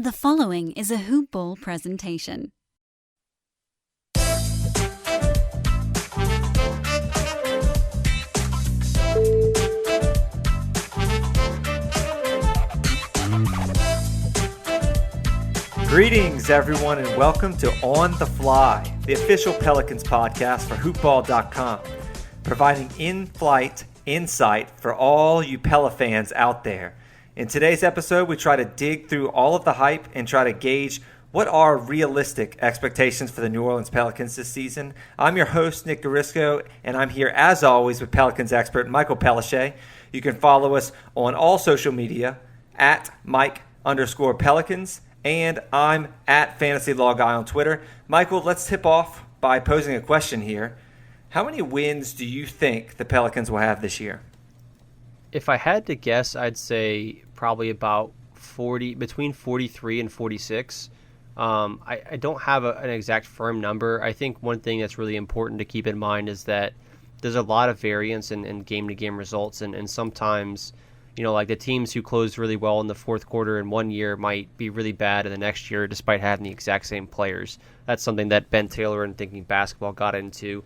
The following is a Hoop Ball presentation. Greetings, everyone, and welcome to On the Fly, the official Pelicans podcast for hoopball.com, providing in-flight insight for all you Pella fans out there. In today's episode, we try to dig through all of the hype and try to gauge what are realistic expectations for the New Orleans Pelicans this season. I'm your host, Nick Guarisco, and I'm here, as always, with Pelicans expert Michael Pellissier. You can follow us on all social media at Mike_Pelicans, and I'm at FantasyLogGuy on Twitter. Michael, let's tip off by posing a question here. How many wins do you think the Pelicans will have this year? If I had to guess, I'd say probably about 40, between 43 and 46. I don't have an exact firm number. I think one thing that's really important to keep in mind is that there's a lot of variance in game-to-game results, and sometimes, you know, like the teams who closed really well in the fourth quarter in one year might be really bad in the next year despite having the exact same players. That's something that Ben Taylor and Thinking Basketball got into.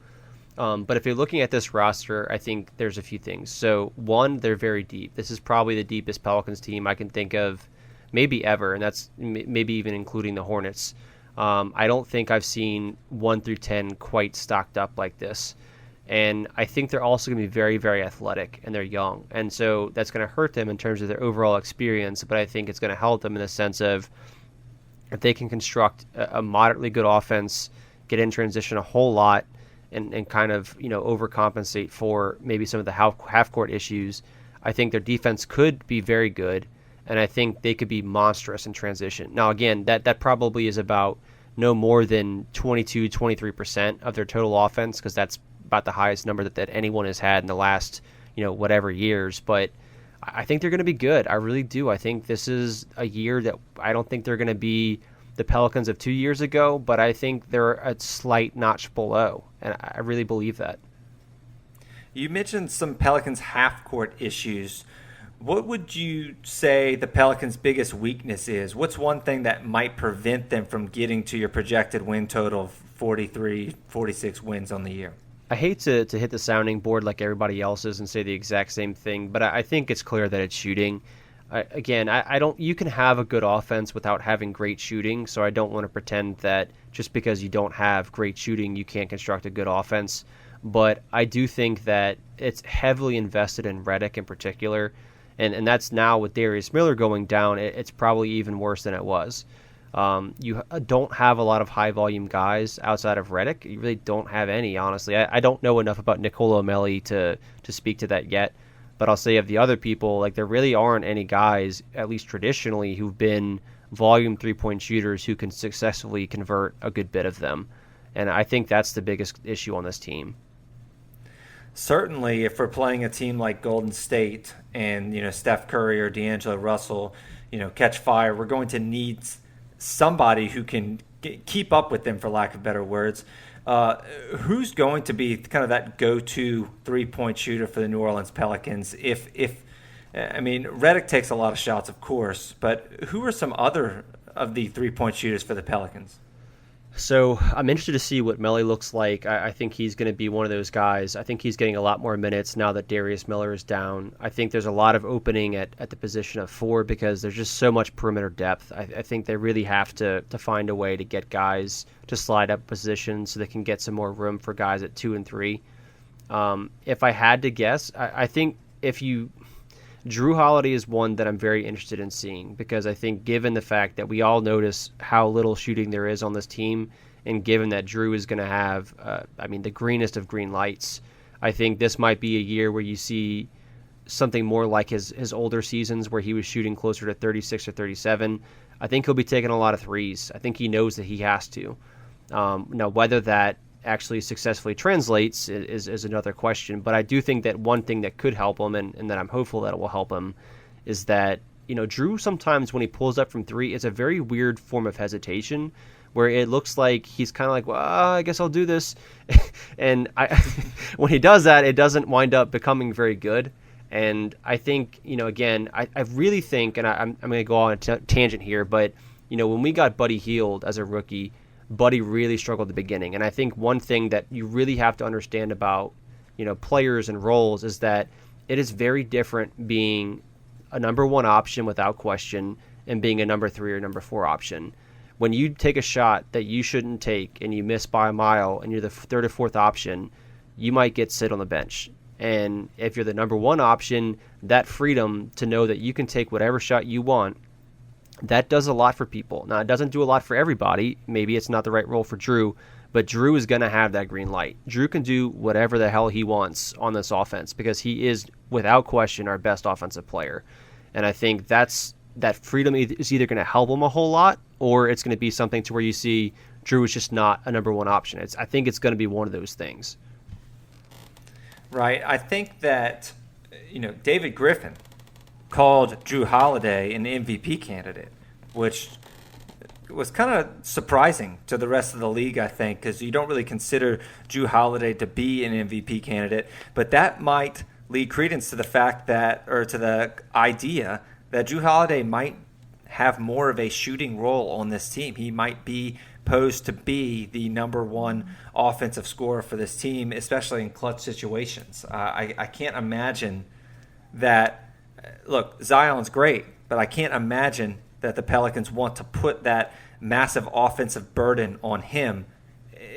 But if you're looking at this roster, I think there's a few things. So, one, they're very deep. This is probably the deepest Pelicans team I can think of maybe ever, and that's maybe even including the Hornets. I don't think I've seen 1 through 10 quite stocked up like this. And I think they're also going to be very, very athletic, and they're young. And so that's going to hurt them in terms of their overall experience, but I think it's going to help them in the sense of if they can construct a moderately good offense, get in transition a whole lot, and kind of, you know, overcompensate for maybe some of the half-court issues, I think their defense could be very good, and I think they could be monstrous in transition. Now, again, that probably is about no more than 22-23% of their total offense, because that's about the highest number that anyone has had in the last, you know, whatever years. But I think they're going to be good. I really do. I think this is a year that I don't think they're going to be the Pelicans of 2 years ago, but I think they're a slight notch below, and I really believe that. You mentioned some Pelicans half-court issues. What would you say the Pelicans' biggest weakness is? What's one thing that might prevent them from getting to your projected win total of 43, 46 wins on the year? I hate to hit the sounding board like everybody else is and say the exact same thing, but I think it's clear that it's shooting. I don't. You can have a good offense without having great shooting, so I don't want to pretend that just because you don't have great shooting, you can't construct a good offense. But I do think that it's heavily invested in Redick in particular, and that's now with Darius Miller going down, it's probably even worse than it was. You don't have a lot of high-volume guys outside of Redick. You really don't have any, honestly. I don't know enough about Nicolo Melli to speak to that yet. But I'll say of the other people, like there really aren't any guys, at least traditionally, who've been volume three-point shooters who can successfully convert a good bit of them. And I think that's the biggest issue on this team. Certainly, if we're playing a team like Golden State and, you know, Steph Curry or D'Angelo Russell, you know, catch fire, we're going to need somebody who can keep up with them, for lack of better words. Who's going to be kind of that go-to three-point shooter for the New Orleans Pelicans? Redick takes a lot of shots, of course, but who are some other of the three-point shooters for the Pelicans? So I'm interested to see what Melli looks like. I think he's going to be one of those guys. I think he's getting a lot more minutes now that Darius Miller is down. I think there's a lot of opening at the position of 4 because there's just so much perimeter depth. I think they really have to find a way to get guys to slide up positions so they can get some more room for guys at 2 and 3. If I had to guess, I think Drew Holiday is one that I'm very interested in seeing because I think given the fact that we all notice how little shooting there is on this team and given that Drew is going to have, the greenest of green lights, I think this might be a year where you see something more like his older seasons where he was shooting closer to 36 or 37. I think he'll be taking a lot of threes. I think he knows that he has to. Now, whether that actually successfully translates is another question. But I do think that one thing that could help him, and that I'm hopeful that it will help him, is that, you know, Drew sometimes when he pulls up from 3, it's a very weird form of hesitation where it looks like he's kind of like, well, I guess I'll do this. And when he does that, it doesn't wind up becoming very good. And I think, you know, again, I really think, and I'm going to go on a tangent here, but when we got Buddy Hield as a rookie, Buddy really struggled at the beginning. And I think one thing that you really have to understand about, players and roles is that it is very different being a number 1 option without question and being a number 3 or number 4 option. When you take a shot that you shouldn't take and you miss by a mile and you're the 3rd or 4th option, you might get sit on the bench. And if you're the number 1 option, that freedom to know that you can take whatever shot you want, that does a lot for people. Now, it doesn't do a lot for everybody. Maybe it's not the right role for Drew, but Drew is going to have that green light. Drew can do whatever the hell he wants on this offense because he is, without question, our best offensive player. And I think that freedom is either going to help him a whole lot, or it's going to be something to where you see Drew is just not a number 1 option. I think it's going to be one of those things. Right. I think that, David Griffin called Drew Holiday an MVP candidate, which was kind of surprising to the rest of the league, I think, because you don't really consider Drew Holiday to be an MVP candidate. But that might lead credence to the fact that, or to the idea that Drew Holiday might have more of a shooting role on this team. He might be posed to be the number 1 offensive scorer for this team, especially in clutch situations. I can't imagine that. Look, Zion's great, but I can't imagine that the Pelicans want to put that massive offensive burden on him,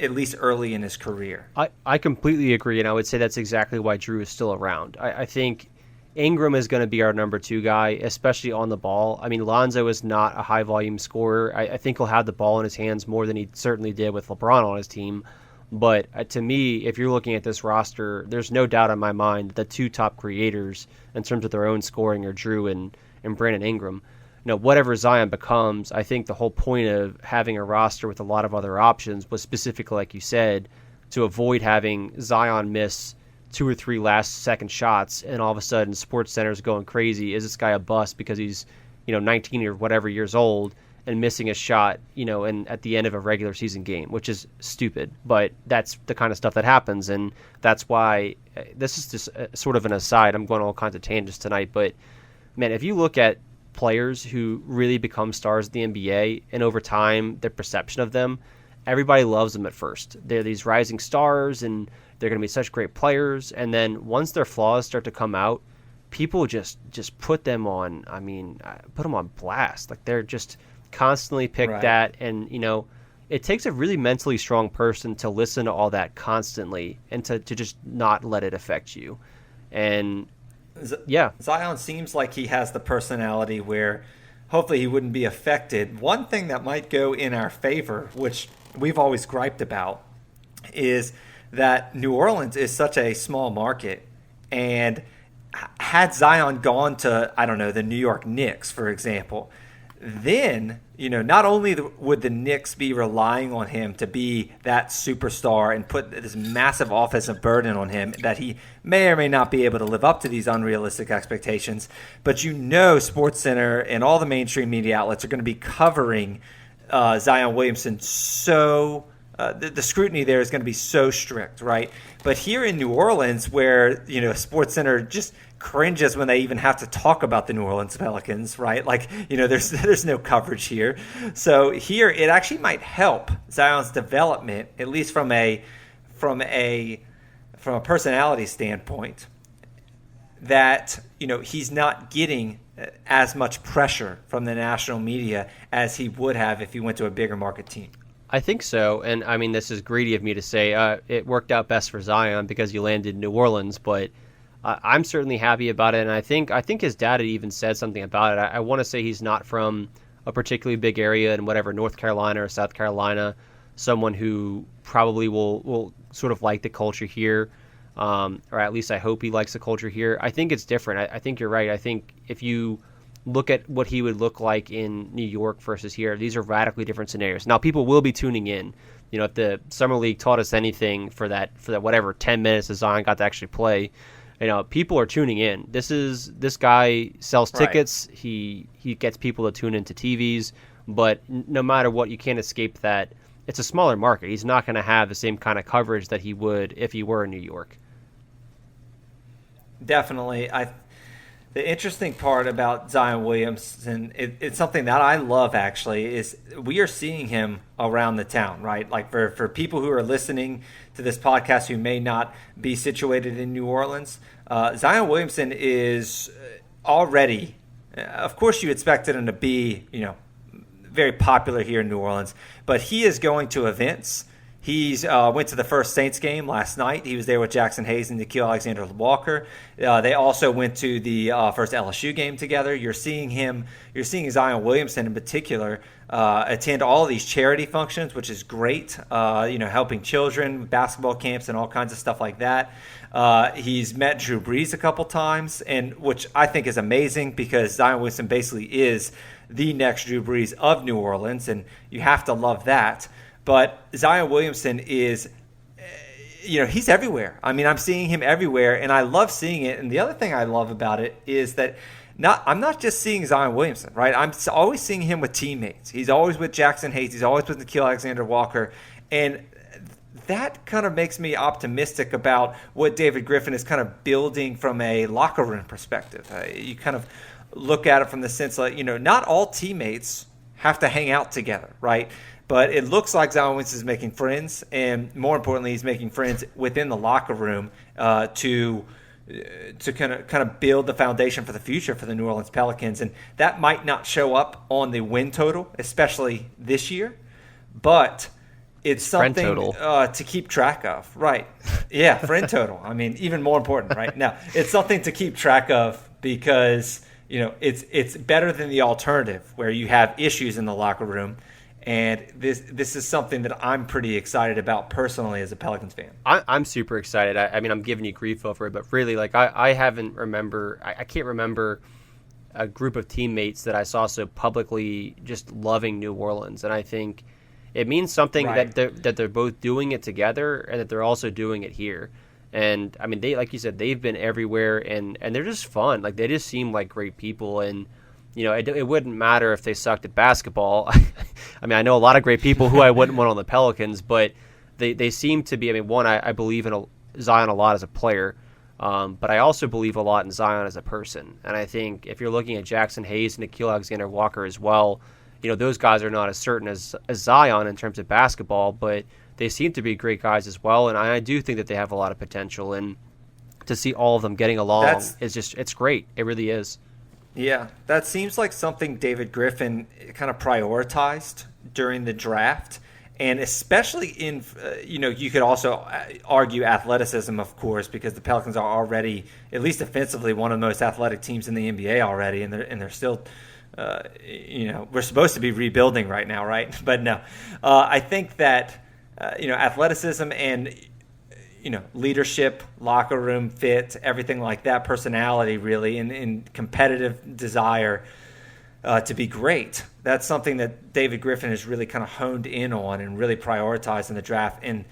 at least early in his career. I completely agree, and I would say that's exactly why Drew is still around. I think Ingram is going to be our number 2 guy, especially on the ball. I mean, Lonzo is not a high-volume scorer. I think he'll have the ball in his hands more than he certainly did with LeBron on his team. But to me, if you're looking at this roster, there's no doubt in my mind that the 2 top creators in terms of their own scoring are Drew and Brandon Ingram. Whatever Zion becomes, I think the whole point of having a roster with a lot of other options was specifically, like you said, to avoid having Zion miss 2 or 3 last-second shots, and all of a sudden SportsCenter is going crazy. Is this guy a bust because he's 19 or whatever years old and missing a shot, and at the end of a regular season game, which is stupid. But that's the kind of stuff that happens, and that's why this is just sort of an aside. I'm going on all kinds of tangents tonight, but man, if you look at players who really become stars in the NBA, and over time, the perception of them, everybody loves them at first. They're these rising stars, and they're going to be such great players. And then once their flaws start to come out, people just put them on. Put them on blast. Like they're just constantly picked at, and it takes a really mentally strong person to listen to all that constantly and to just not let it affect you. And yeah, Zion seems like he has the personality where hopefully he wouldn't be affected. One thing that might go in our favor, which we've always griped about, is that New Orleans is such a small market, and had Zion gone to, the New York Knicks, for example, then, not only would the Knicks be relying on him to be that superstar and put this massive offensive burden on him that he may or may not be able to live up to these unrealistic expectations, but SportsCenter and all the mainstream media outlets are going to be covering Zion Williamson so the scrutiny there is going to be so strict, right? But here in New Orleans, where SportsCenter just cringes when they even have to talk about the New Orleans Pelicans, right? Like, there's no coverage here. So here it actually might help Zion's development, at least from a personality standpoint, that he's not getting as much pressure from the national media as he would have if he went to a bigger market team. I think so, and this is greedy of me to say it worked out best for Zion because he landed in New Orleans, but I'm certainly happy about it, and I think his dad had even said something about it. I want to say he's not from a particularly big area in whatever, North Carolina or South Carolina, someone who probably will sort of like the culture here, or at least I hope he likes the culture here. I think it's different. I think you're right. I think if you look at what he would look like in New York versus here, these are radically different scenarios. Now, people will be tuning in. If the Summer League taught us anything for that whatever 10 minutes that Zion got to actually play, people are tuning in. This guy sells tickets. Right. He gets people to tune into TVs, but no matter what, you can't escape that it's a smaller market. He's not going to have the same kind of coverage that he would if he were in New York. Definitely. The interesting part about Zion Williamson, it's something that I love actually, is we are seeing him around the town, right? Like for people who are listening to this podcast who may not be situated in New Orleans, Zion Williamson is already, of course you expected him to be, very popular here in New Orleans, but he is going to events. He's went to the first Saints game last night. He was there with Jackson Hayes and Nickeil Alexander-Walker. They also went to the first LSU game together. You're seeing Zion Williamson in particular attend all of these charity functions, which is great. Helping children, basketball camps, and all kinds of stuff like that. He's met Drew Brees a couple times, and which I think is amazing because Zion Williamson basically is the next Drew Brees of New Orleans, and you have to love that. But Zion Williamson is, he's everywhere. I mean, I'm seeing him everywhere, and I love seeing it. And the other thing I love about it is that I'm not just seeing Zion Williamson, right? I'm always seeing him with teammates. He's always with Jackson Hayes. He's always with Nickeil Alexander-Walker. And that kind of makes me optimistic about what David Griffin is kind of building from a locker room perspective. You kind of look at it from the sense like, not all teammates have to hang out together, right? But it looks like Zion Williamson is making friends, and more importantly, he's making friends within the locker room to kind of build the foundation for the future for the New Orleans Pelicans. And that might not show up on the win total, especially this year, but it's something to keep track of, right? Yeah, friend total. I mean, even more important, right? Now, it's something to keep track of because it's better than the alternative where you have issues in the locker room. And this is something that I'm pretty excited about personally as a Pelicans fan. I'm super excited. I mean, I'm giving you grief over it, but really, like I can't remember a group of teammates that I saw so publicly just loving New Orleans. And I think it means something right. that they're both doing it together and that they're also doing it here. And I mean, they, like you said, they've been everywhere and they're just fun. Like they just seem like great people. And it wouldn't matter if they sucked at basketball. I mean, I know a lot of great people who I wouldn't want on the Pelicans, but they seem to be. I mean, one, I believe in Zion a lot as a player, but I also believe a lot in Zion as a person. And I think if you're looking at Jackson Hayes and Nickeil Alexander-Walker as well, those guys are not as certain as Zion in terms of basketball, but they seem to be great guys as well. And I do think that they have a lot of potential. And to see all of them getting along it's great. It really is. Yeah, that seems like something David Griffin kind of prioritized during the draft. And especially in, you could also argue athleticism, of course, because the Pelicans are already, at least offensively, one of the most athletic teams in the NBA already. And they're still, we're supposed to be rebuilding right now, right? But no, I think that, athleticism and, leadership, locker room fit, everything like that, personality really, and competitive desire to be great. That's something that David Griffin has really kind of honed in on and really prioritized in the draft. And,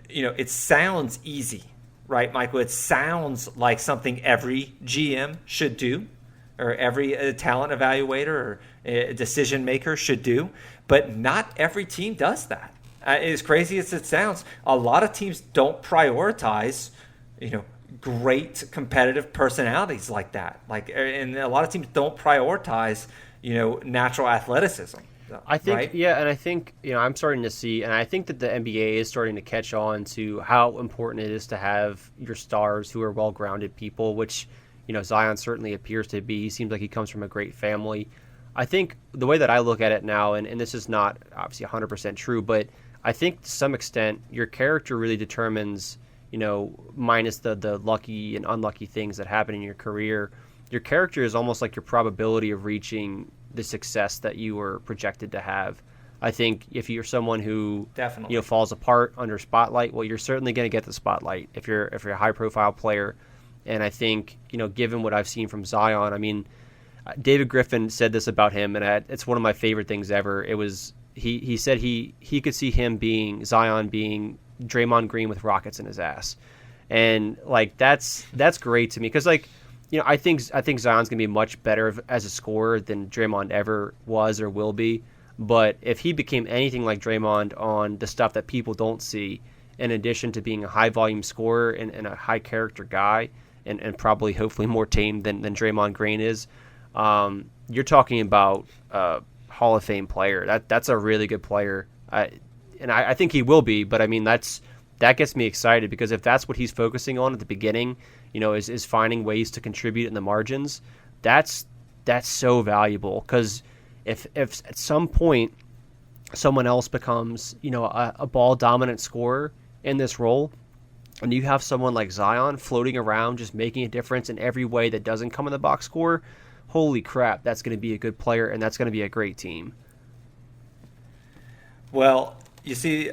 it sounds easy, right, Michael? It sounds like something every GM should do or every talent evaluator or decision maker should do, but not every team does that. As crazy as it sounds, a lot of teams don't prioritize, great competitive personalities like that. And a lot of teams don't prioritize, natural athleticism. I think, right? Yeah, and I think, I'm starting to see, and I think that the NBA is starting to catch on to how important it is to have your stars who are well-grounded people, which, Zion certainly appears to be. He seems like he comes from a great family. I think the way that I look at it now, and this is not obviously 100% true, but I think to some extent your character really determines, minus the lucky and unlucky things that happen in your career, your character is almost like your probability of reaching the success that you were projected to have. I think if you're someone who definitely falls apart under spotlight, well, you're certainly going to get the spotlight if you're a high profile player. And I think, given what I've seen from Zion, I mean, David Griffin said this about him, and it's one of my favorite things ever. It was he said he could see Zion being Draymond Green with rockets in his ass, and like that's great to me because I think Zion's gonna be much better as a scorer than Draymond ever was or will be. But if he became anything like Draymond on the stuff that people don't see, in addition to being a high volume scorer and a high character guy, and probably hopefully more tame than Draymond Green is. You're talking about Hall of Fame player. That's a really good player. I think he will be, but I mean that gets me excited because if that's what he's focusing on at the beginning, is finding ways to contribute in the margins, that's so valuable. Because if at some point someone else becomes a ball dominant scorer in this role, and you have someone like Zion floating around just making a difference in every way that doesn't come in the box score, holy crap, that's going to be a good player and that's going to be a great team. Well, you see,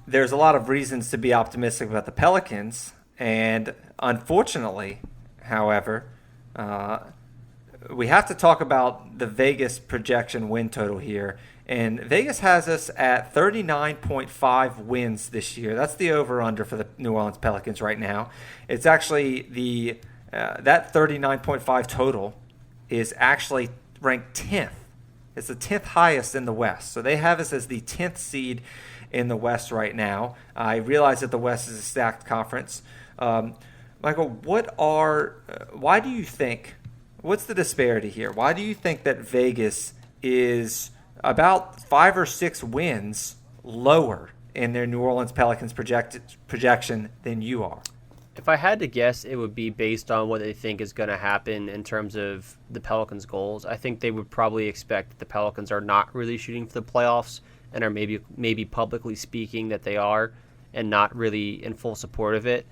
there's a lot of reasons to be optimistic about the Pelicans, and unfortunately, however, we have to talk about the Vegas projection win total here. And Vegas has us at 39.5 wins this year. That's the over-under for the New Orleans Pelicans right now. It's actually that 39.5 total is actually ranked 10th. It's the 10th highest in the West. So they have us as the 10th seed in the West right now. I realize that the West is a stacked conference. Michael, why do you think, what's the disparity here? Why do you think that Vegas is about 5 or 6 wins lower in their New Orleans Pelicans projection than you are? If I had to guess, it would be based on what they think is going to happen in terms of the Pelicans' goals. I think they would probably expect that the Pelicans are not really shooting for the playoffs and are maybe publicly speaking that they are and not really in full support of it.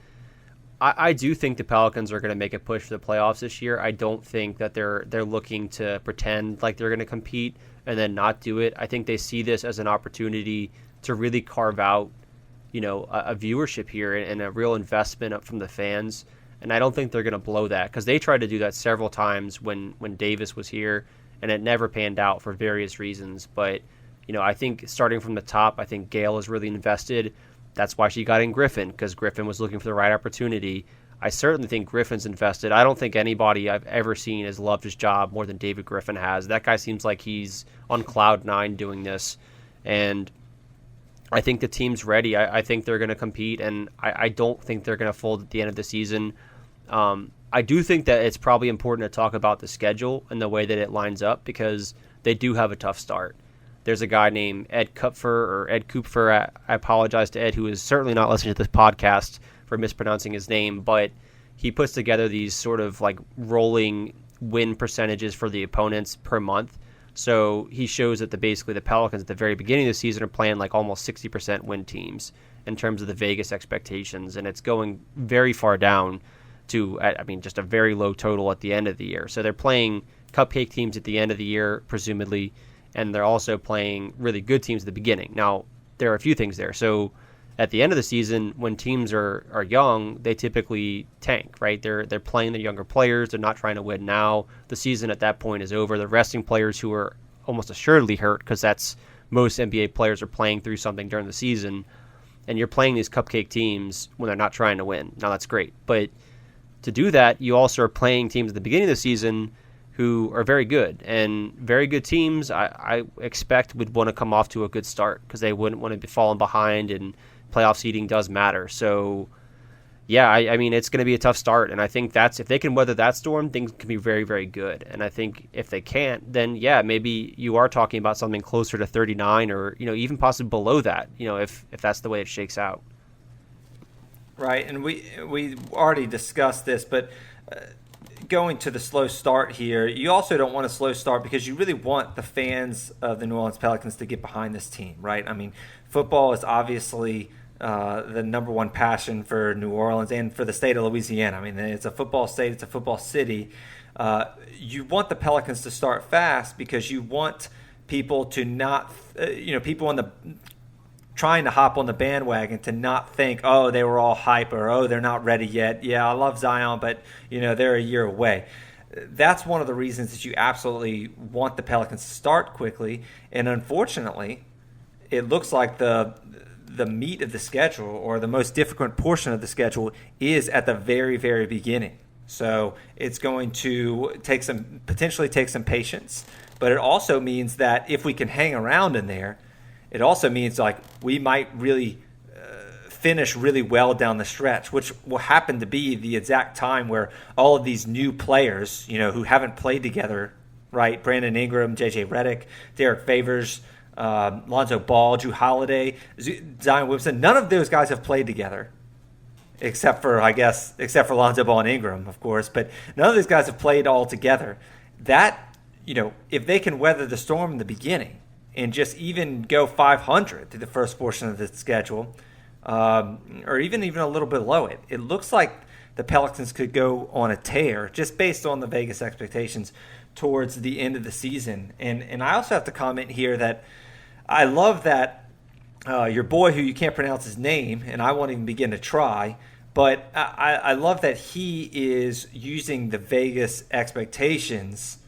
I do think the Pelicans are going to make a push for the playoffs this year. I don't think that they're looking to pretend like they're going to compete and then not do it. I think they see this as an opportunity to really carve out, a viewership here and a real investment from the fans. And I don't think they're going to blow that because they tried to do that several times when Davis was here, and it never panned out for various reasons. But, I think starting from the top, I think Gail is really invested. That's why she got in Griffin, because Griffin was looking for the right opportunity. I certainly think Griffin's invested. I don't think anybody I've ever seen has loved his job more than David Griffin has. That guy seems like he's on cloud 9 doing this. And I think the team's ready. I think they're going to compete, and I don't think they're going to fold at the end of the season. I do think that it's probably important to talk about the schedule and the way that it lines up because they do have a tough start. There's a guy named Ed Kupfer. I apologize to Ed, who is certainly not listening to this podcast for mispronouncing his name, but he puts together these sort of like rolling win percentages for the opponents per month. So he shows that basically the Pelicans at the very beginning of the season are playing like almost 60% win teams in terms of the Vegas expectations, and it's going very far down to, just a very low total at the end of the year. So they're playing cupcake teams at the end of the year, presumably, and they're also playing really good teams at the beginning. Now, there are a few things there. So at the end of the season, when teams are young, they typically tank, right? They're playing the younger players. They're not trying to win now. The season at that point is over. They're resting players who are almost assuredly hurt because that's most NBA players are playing through something during the season. And you're playing these cupcake teams when they're not trying to win. Now, that's great. But to do that, you also are playing teams at the beginning of the season who are very good. And very good teams, I expect, would want to come off to a good start because they wouldn't want to be falling behind, and playoff seeding does matter. So, yeah, it's going to be a tough start. And I think if they can weather that storm, things can be very, very good. And I think if they can't, then, yeah, maybe you are talking about something closer to 39 or, even possibly below that, if that's the way it shakes out. Right, and we already discussed this, but going to the slow start here, you also don't want a slow start because you really want the fans of the New Orleans Pelicans to get behind this team, right? Football is obviously the number one passion for New Orleans and for the state of Louisiana. It's a football state, it's a football city. You want the Pelicans to start fast because you want people to not, people on the trying to hop on the bandwagon to not think, oh, they were all hype or, oh, they're not ready yet. Yeah, I love Zion, but, they're a year away. That's one of the reasons that you absolutely want the Pelicans to start quickly. And unfortunately, it looks like the meat of the schedule or the most difficult portion of the schedule is at the very, very beginning. So it's going to potentially take some patience. But it also means that if we can hang around in there, it also means like we might really finish really well down the stretch, which will happen to be the exact time where all of these new players, who haven't played together, right? Brandon Ingram, JJ Redick, Derek Favors, Lonzo Ball, Drew Holiday, Zion Williamson. None of those guys have played together, except for Lonzo Ball and Ingram, of course. But none of these guys have played all together. That, if they can weather the storm in the beginning and just even go 500 through the first portion of the schedule, or even a little bit below it, it looks like the Pelicans could go on a tear just based on the Vegas expectations towards the end of the season. And I also have to comment here that I love that your boy, who you can't pronounce his name, and I won't even begin to try, but I love that he is using the Vegas expectations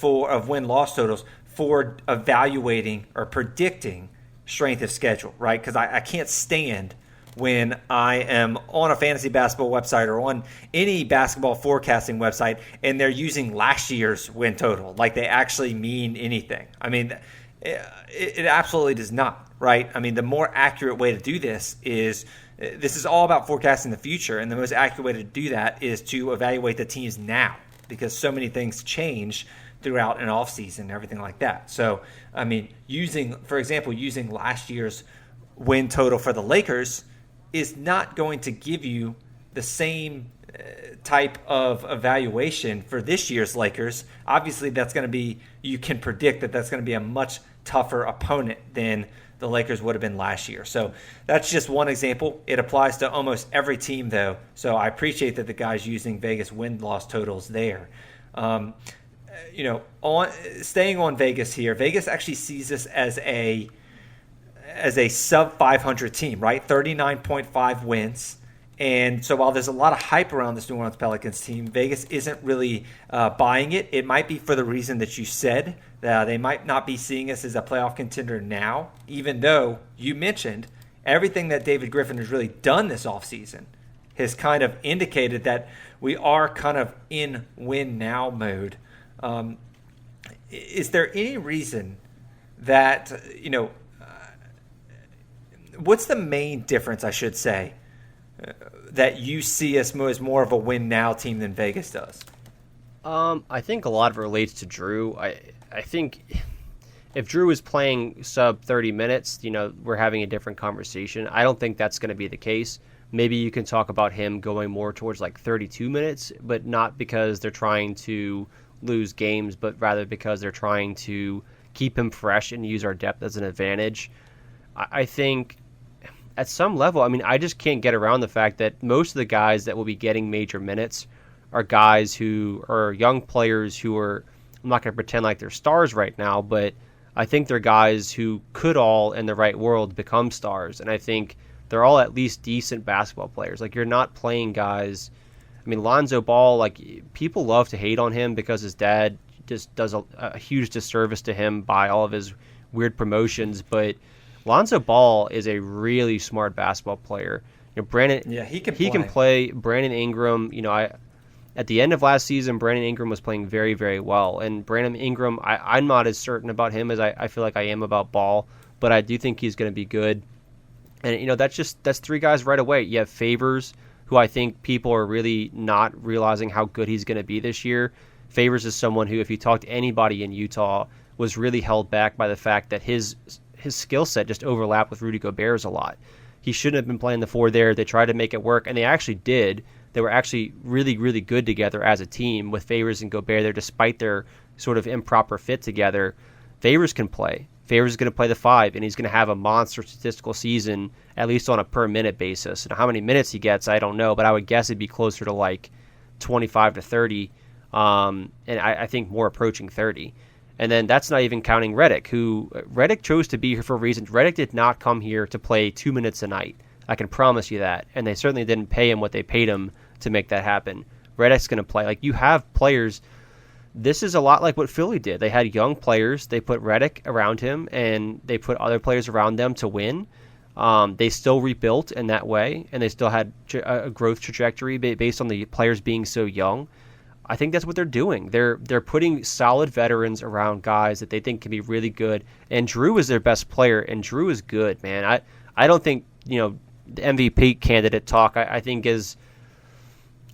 of win-loss totals for evaluating or predicting strength of schedule, right? Because I can't stand when I am on a fantasy basketball website or on any basketball forecasting website and they're using last year's win total like they actually mean anything. I mean, it absolutely does not, right? I mean, the more accurate way to do this is all about forecasting the future, and the most accurate way to do that is to evaluate the teams now, because so many things change throughout an offseason and everything like that. So, I mean, using last year's win total for the Lakers is not going to give you the same type of evaluation for this year's Lakers. Obviously, you can predict that that's going to be a much tougher opponent than the Lakers would have been last year. So that's just one example. It applies to almost every team, though. So I appreciate that the guy's using Vegas win-loss totals there. Staying on Vegas here, Vegas actually sees this as a sub 500 team, right? 39.5 wins. And so while there's a lot of hype around this New Orleans Pelicans team, Vegas isn't really buying it. It might be for the reason that you said. They might not be seeing us as a playoff contender now, even though you mentioned everything that David Griffin has really done this offseason has kind of indicated that we are kind of in win-now mode. Is there any reason that, what's the main difference, I should say, that you see us as more of a win-now team than Vegas does? I think a lot of it relates to Drew. I think if Drew is playing sub 30 minutes, we're having a different conversation. I don't think that's going to be the case. Maybe you can talk about him going more towards like 32 minutes, but not because they're trying to lose games, but rather because they're trying to keep him fresh and use our depth as an advantage. I think at some level, I just can't get around the fact that most of the guys that will be getting major minutes are guys who are young players who are, I'm not going to pretend like they're stars right now, but I think they're guys who could all, in the right world, become stars. And I think they're all at least decent basketball players. Like, you're not playing guys. Lonzo Ball, like, people love to hate on him because his dad just does a huge disservice to him by all of his weird promotions. But Lonzo Ball is a really smart basketball player. He can play. Brandon Ingram, at the end of last season, Brandon Ingram was playing very, very well. And Brandon Ingram, I'm not as certain about him as I feel like I am about Ball, but I do think he's going to be good. And, that's three guys right away. You have Favors, who I think people are really not realizing how good he's going to be this year. Favors is someone who, if you talk to anybody in Utah, was really held back by the fact that his skill set just overlapped with Rudy Gobert's a lot. He shouldn't have been playing the four there. They tried to make it work, and they actually did. They were actually really, really good together as a team with Favors and Gobert there, despite their sort of improper fit together. Favors can play. Favors is going to play the five, and he's going to have a monster statistical season, at least on a per-minute basis. And how many minutes he gets, I don't know, but I would guess it'd be closer to like 25 to 30, and I think more approaching 30. And then that's not even counting Redick, who Redick chose to be here for a reason. Redick did not come here to play 2 minutes a night. I can promise you that. And they certainly didn't pay him what they paid him to make that happen. Redick's going to play. Like, you have players. This is a lot like what Philly did. They had young players. They put Redick around him, and they put other players around them to win. They still rebuilt in that way, and they still had a growth trajectory based on the players being so young. I think that's what they're doing. They're putting solid veterans around guys that they think can be really good. And Drew is their best player, and Drew is good, man. I don't think the MVP candidate talk, I think is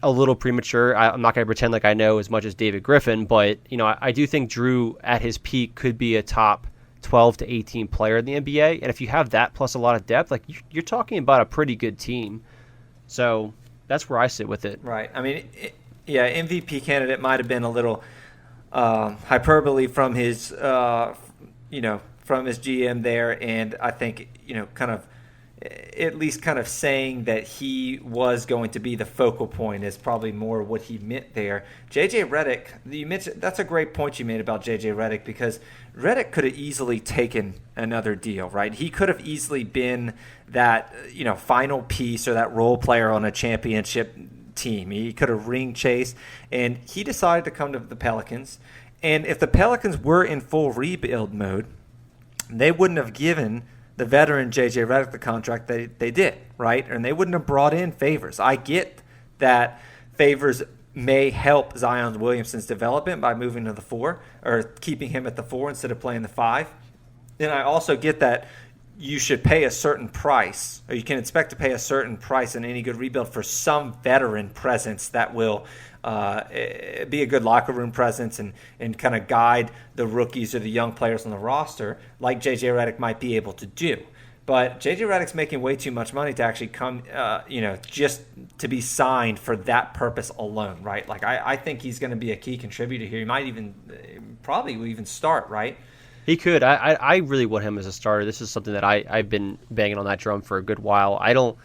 a little premature. I'm not going to pretend like I know as much as David Griffin, but I do think Drew at his peak could be a top 12 to 18 player in the NBA, and if you have that plus a lot of depth, like you're talking about a pretty good team. So that's where I sit with it. Right. I mean, MVP candidate might have been a little hyperbole from his from his GM there, and I think kind of at least kind of saying that he was going to be the focal point is probably more what he meant there. JJ Redick, you mentioned, that's a great point you made about JJ Redick, because Redick could have easily taken another deal, right? He could have easily been that final piece or that role player on a championship team. He could have ring chased, and he decided to come to the Pelicans. And if the Pelicans were in full rebuild mode, they wouldn't have given the veteran J.J. Redick the contract they did, right? And they wouldn't have brought in Favors. I get that Favors may help Zion Williamson's development by moving to the 4 or keeping him at the 4 instead of playing the 5. And I also get that you should pay a certain price, or you can expect to pay a certain price in any good rebuild for some veteran presence that will be a good locker room presence and kind of guide the rookies or the young players on the roster like J.J. Redick might be able to do. But J.J. Redick's making way too much money to actually come, just to be signed for that purpose alone, right? Like I think he's going to be a key contributor here. He might probably will even start, right? He could. I really want him as a starter. This is something that I've been banging on that drum for a good while.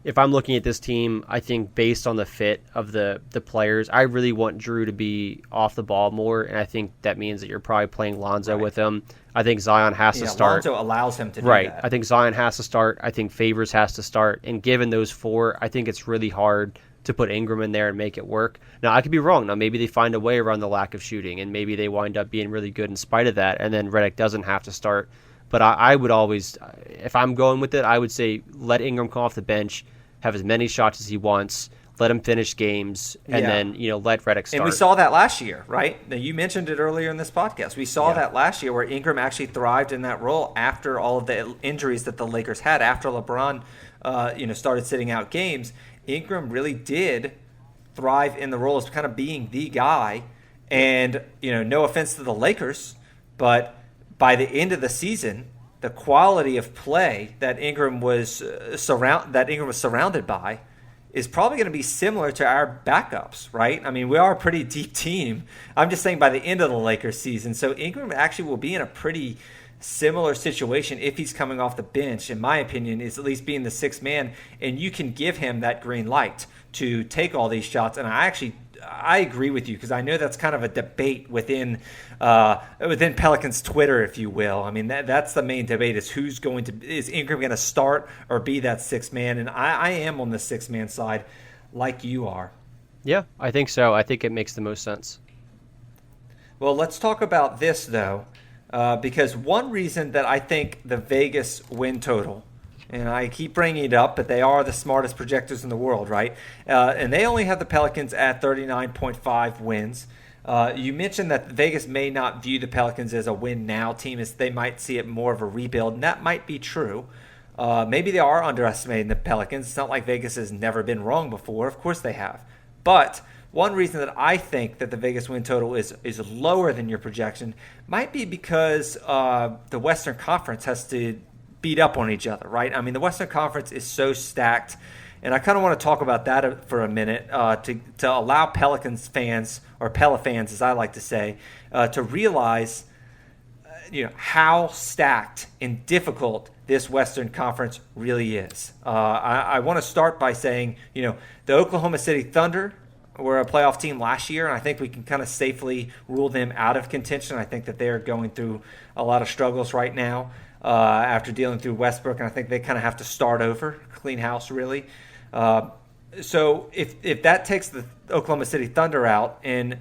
If I'm looking at this team, I think based on the fit of the players, I really want Drew to be off the ball more, and I think that means that you're probably playing Lonzo with him. I think Zion has to start. Lonzo allows him to do that. I think Zion has to start. I think Favors has to start. And given those 4, I think it's really hard to put Ingram in there and make it work. Now, I could be wrong. Now, maybe they find a way around the lack of shooting, and maybe they wind up being really good in spite of that, and then Redick doesn't have to start. But I would always, if I'm going with it, I would say let Ingram come off the bench, have as many shots as he wants, let him finish games, and then let Redick start. And we saw that last year, right? Now, you mentioned it earlier in this podcast. We saw that last year where Ingram actually thrived in that role after all of the injuries that the Lakers had. After LeBron, started sitting out games, Ingram really did thrive in the role as kind of being the guy. And no offense to the Lakers, but by the end of the season, the quality of play that Ingram was surrounded by is probably going to be similar to our backups, right? I mean, we are a pretty deep team. I'm just saying by the end of the Lakers season. So Ingram actually will be in a pretty similar situation if he's coming off the bench, in my opinion, is at least being the 6th man, and you can give him that green light to take all these shots. And I agree with you, because I know that's kind of a debate within Pelicans Twitter, if you will. I mean, that's the main debate, is is Ingram going to start or be that 6th man? And I am on the 6th man side, like you are. Yeah, I think so. I think it makes the most sense. Well, let's talk about this, though, because one reason that I think the Vegas win total, and I keep bringing it up, but they are the smartest projectors in the world, right? And they only have the Pelicans at 39.5 wins. You mentioned that Vegas may not view the Pelicans as a win-now team, as they might see it more of a rebuild, and that might be true. Maybe they are underestimating the Pelicans. It's not like Vegas has never been wrong before. Of course they have. But one reason that I think that the Vegas win total is lower than your projection might be because the Western Conference has to beat up on each other, right? I mean, the Western Conference is so stacked, and I kind of want to talk about that for a minute to allow Pelicans fans, or Pella fans as I like to say, to realize how stacked and difficult this Western Conference really is. I want to start by saying, the Oklahoma City Thunder were a playoff team last year, and I think we can kind of safely rule them out of contention. I think that they're going through a lot of struggles right now after dealing through Westbrook, and I think they kind of have to start over, clean house really. So if that takes the Oklahoma City Thunder out, and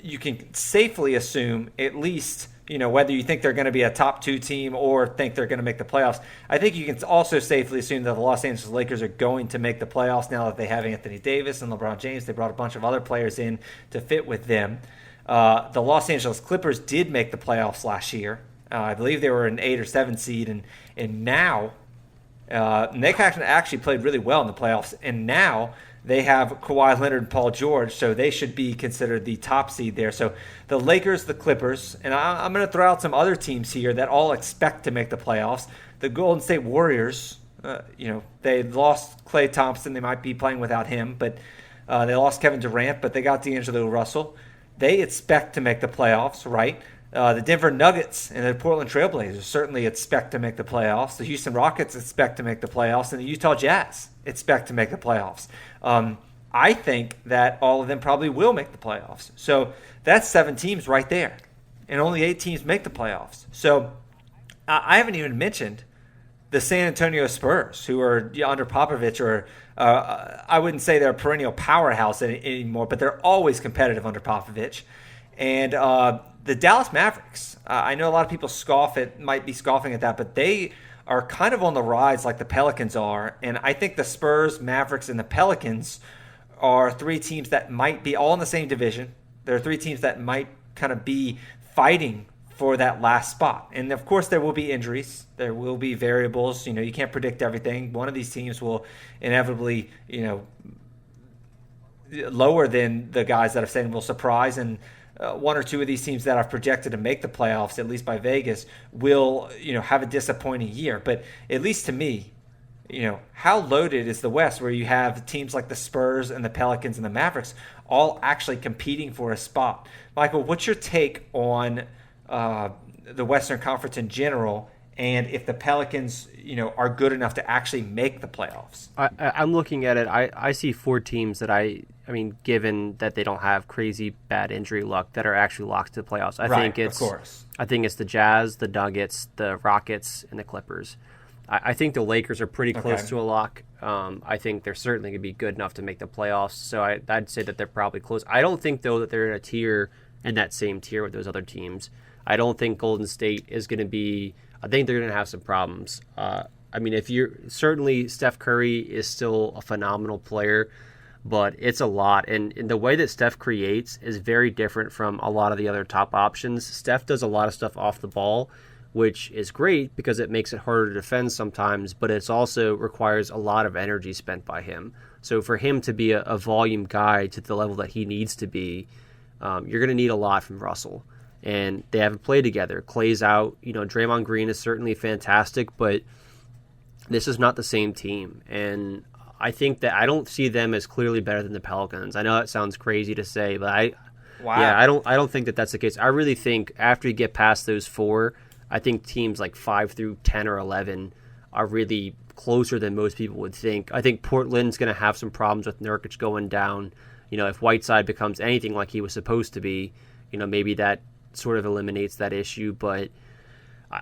you can safely assume at least, whether you think they're going to be a top 2 team or think they're going to make the playoffs, I think you can also safely assume that the Los Angeles Lakers are going to make the playoffs now that they have Anthony Davis and LeBron James. They brought a bunch of other players in to fit with them. The Los Angeles Clippers did make the playoffs last year. I believe they were an 8 or 7 seed, and now And they actually played really well in the playoffs. And now they have Kawhi Leonard and Paul George, so they should be considered the top seed there. So the Lakers, the Clippers, and I'm going to throw out some other teams here that all expect to make the playoffs. The Golden State Warriors, they lost Klay Thompson. They might be playing without him, but they lost Kevin Durant, but they got D'Angelo Russell. They expect to make the playoffs, right? The Denver Nuggets and the Portland Trailblazers certainly expect to make the playoffs. The Houston Rockets expect to make the playoffs, and the Utah Jazz expect to make the playoffs. I think that all of them probably will make the playoffs. So that's 7 teams right there, and only 8 teams make the playoffs. So I haven't even mentioned the San Antonio Spurs, who are under Popovich, or I wouldn't say they're a perennial powerhouse anymore, but they're always competitive under Popovich. And the Dallas Mavericks, I know a lot of people might be scoffing at that, but they are kind of on the rise like the Pelicans are. And I think the Spurs, Mavericks, and the Pelicans are 3 teams that might be all in the same division. There are 3 teams that might kind of be fighting for that last spot. And of course, there will be injuries. There will be variables. You can't predict everything. One of these teams will inevitably, lower than the guys that I've said will surprise. And 1 or 2 of these teams that I've projected to make the playoffs, at least by Vegas, will, have a disappointing year. But at least to me, how loaded is the West, where you have teams like the Spurs and the Pelicans and the Mavericks all actually competing for a spot? Michael, what's your take on the Western Conference in general, and if the Pelicans, are good enough to actually make the playoffs? I'm looking at it. I see 4 teams that I mean, given that they don't have crazy bad injury luck, that are actually locked to the playoffs. I think it's the Jazz, the Nuggets, the Rockets, and the Clippers. I think the Lakers are pretty close to a lock. I think they're certainly going to be good enough to make the playoffs. So I'd say that they're probably close. I don't think, though, that they're in that same tier with those other teams. I don't think Golden State is going to be – I think they're going to have some problems. Certainly Steph Curry is still a phenomenal player, but it's a lot. And the way that Steph creates is very different from a lot of the other top options. Steph does a lot of stuff off the ball, which is great because it makes it harder to defend sometimes, but it also requires a lot of energy spent by him. So for him to be a volume guy to the level that he needs to be, you're going to need a lot from Russell. And they haven't played together. Clay's out. Draymond Green is certainly fantastic, but this is not the same team. And I think that I don't see them as clearly better than the Pelicans. I know that sounds crazy to say, but I don't think that that's the case. I really think after you get past those 4, I think teams like 5 through 10 or 11 are really closer than most people would think. I think Portland's going to have some problems with Nurkic going down. If Whiteside becomes anything like he was supposed to be, maybe that sort of eliminates that issue. But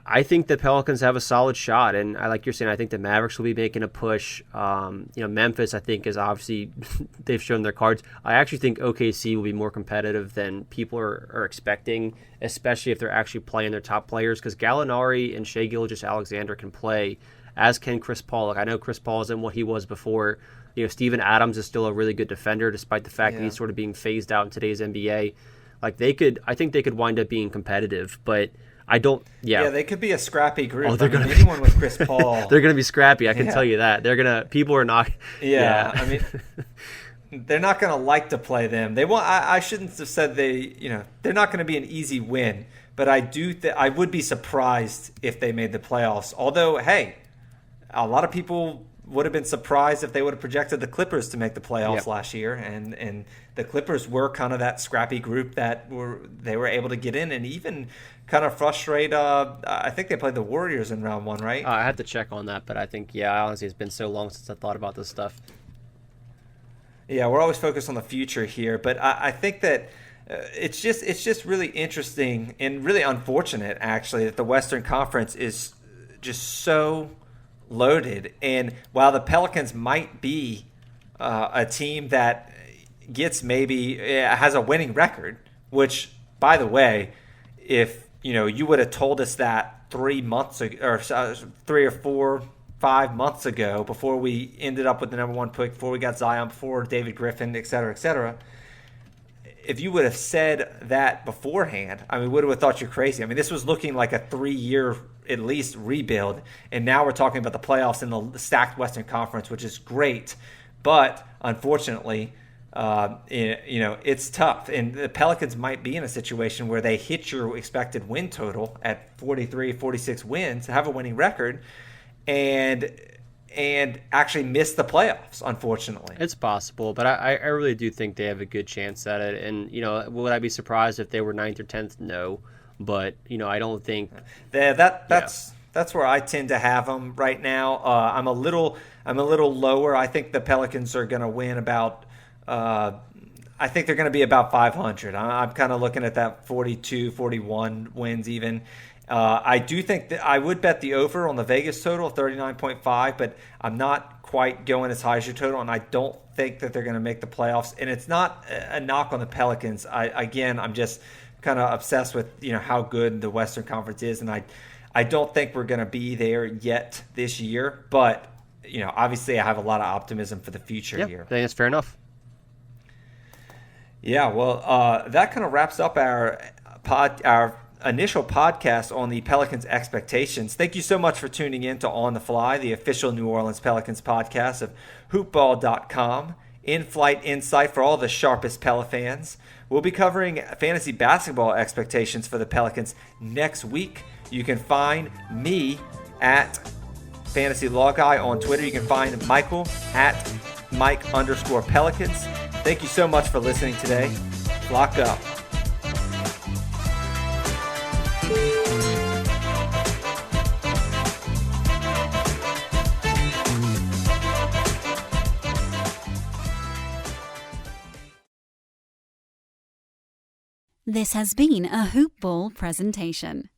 I think the Pelicans have a solid shot. And like you're saying, I think the Mavericks will be making a push. Memphis, I think, is obviously they've shown their cards. I actually think OKC will be more competitive than people are expecting, especially if they're actually playing their top players, because Gallinari and Shai Gilgeous-Alexander can play, as can Chris Paul. I know Chris Paul isn't what he was before. Steven Adams is still a really good defender, despite the fact that he's sort of being phased out in today's NBA. I think they could wind up being competitive, but I don't. Yeah, they could be a scrappy group. Anyone with Chris Paul, they're going to be scrappy. I can tell you that people are not. Yeah. They're not going to like to play them. They want. I shouldn't have said they're not going to be an easy win, but I would be surprised if they made the playoffs. Although, hey, a lot of people would have been surprised if they would have projected the Clippers to make the playoffs last year, and the Clippers were kind of that scrappy group that they were able to get in and even kind of frustrate. I think they played the Warriors in round 1, right? I had to check on that, but I think honestly, it's been so long since I thought about this stuff. Yeah, we're always focused on the future here, but I think that it's just really interesting and really unfortunate, actually, that the Western Conference is just so loaded. And while the Pelicans might be a team that gets has a winning record, which, by the way, if you would have told us that 3 months ago, or 3 or 4, 5 months ago, before we ended up with the number 1 pick, before we got Zion, before David Griffin, et cetera, if you would have said that beforehand, we would have thought you're crazy. This was looking like a 3-year at least rebuild. And now we're talking about the playoffs in the stacked Western Conference, which is great. But unfortunately, it's tough. And the Pelicans might be in a situation where they hit your expected win total at 43, 46 wins, have a winning record, and actually miss the playoffs, unfortunately. It's possible, but I really do think they have a good chance at it. And, would I be surprised if they were 9th or 10th? No. But, I don't think... That's where I tend to have them right now. I'm a little lower. I think the Pelicans are going to win about... I think they're going to be about 500. I'm kind of looking at that 42, 41 wins even. I do think that I would bet the over on the Vegas total, 39.5, but I'm not quite going as high as your total, and I don't think that they're going to make the playoffs. And it's not a knock on the Pelicans. I'm just kind of obsessed with how good the Western Conference is, and I don't think we're going to be there yet this year. But obviously, I have a lot of optimism for the future here. I think that's fair enough. Yeah, well, that kind of wraps up our initial podcast on the Pelicans expectations. Thank you so much for tuning in to On the Fly, the official New Orleans Pelicans podcast of hoopball.com. In-flight insight for all the sharpest Pela fans. We'll be covering fantasy basketball expectations for the Pelicans next week. You can find me at Fantasy Law Guy on Twitter. You can find Michael at Mike_Pelicans. Thank you so much for listening today. Lock up. This has been a Hoop Ball presentation.